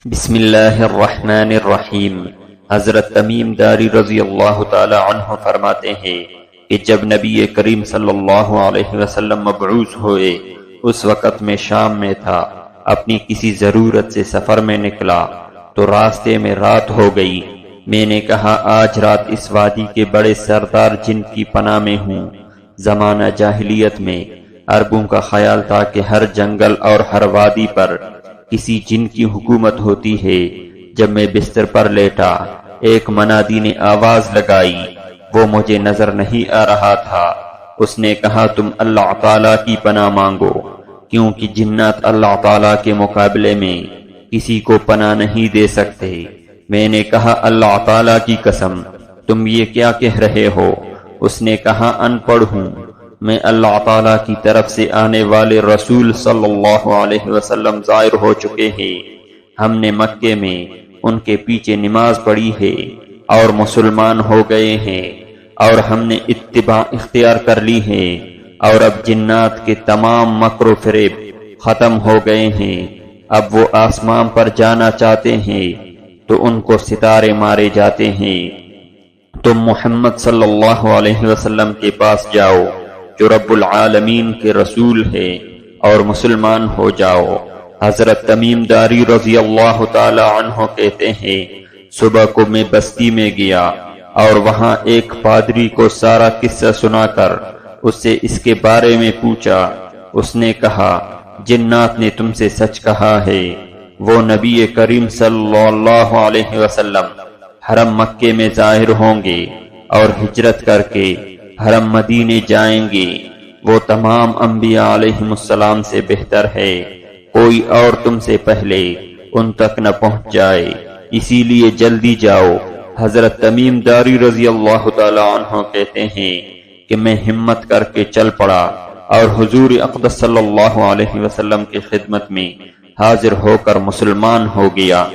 بسم اللہ الرحمن الرحیم۔ حضرت تمیم داری رضی اللہ تعالی عنہ فرماتے ہیں کہ جب نبی کریم صلی اللہ علیہ وسلم مبعوث ہوئے اس وقت میں شام میں تھا، اپنی کسی ضرورت سے سفر میں نکلا تو راستے میں رات ہو گئی۔ میں نے کہا آج رات اس وادی کے بڑے سردار جن کی پناہ میں ہوں۔ زمانہ جاہلیت میں عربوں کا خیال تھا کہ ہر جنگل اور ہر وادی پر کسی جن کی حکومت ہوتی ہے۔ جب میں بستر پر لیٹا، ایک منادی نے آواز لگائی، وہ مجھے نظر نہیں آ رہا تھا۔ اس نے کہا تم اللہ تعالیٰ کی پناہ مانگو، کیونکہ جنات اللہ تعالیٰ کے مقابلے میں کسی کو پناہ نہیں دے سکتے۔ میں نے کہا اللہ تعالیٰ کی قسم تم یہ کیا کہہ رہے ہو؟ اس نے کہا ان پڑھ ہوں میں، اللہ تعالیٰ کی طرف سے آنے والے رسول صلی اللہ علیہ وسلم ظاہر ہو چکے ہیں۔ ہم نے مکے میں ان کے پیچھے نماز پڑھی ہے اور مسلمان ہو گئے ہیں، اور ہم نے اتباع اختیار کر لی ہے، اور اب جنات کے تمام مکر و فریب ختم ہو گئے ہیں۔ اب وہ آسمان پر جانا چاہتے ہیں تو ان کو ستارے مارے جاتے ہیں۔ تم محمد صلی اللہ علیہ وسلم کے پاس جاؤ جو رب العالمین کے رسول ہے، اور مسلمان ہو جاؤ۔ حضرت تمیم داری رضی اللہ تعالی عنہ کہتے ہیں صبح کو میں بستی میں گیا اور وہاں ایک پادری کو سارا قصہ سنا کر اس سے اس کے بارے میں پوچھا۔ اس نے کہا جنات نے تم سے سچ کہا ہے، وہ نبی کریم صلی اللہ علیہ وسلم حرم مکے میں ظاہر ہوں گے اور ہجرت کر کے حرم مدینے جائیں گے۔ وہ تمام انبیاء علیہ السلام سے بہتر ہے، کوئی اور تم سے پہلے ان تک نہ پہنچ جائے، اسی لیے جلدی جاؤ۔ حضرت تمیم داری رضی اللہ تعالی عنہ کہتے ہیں کہ میں ہمت کر کے چل پڑا اور حضور اقدس صلی اللہ علیہ وسلم کی خدمت میں حاضر ہو کر مسلمان ہو گیا۔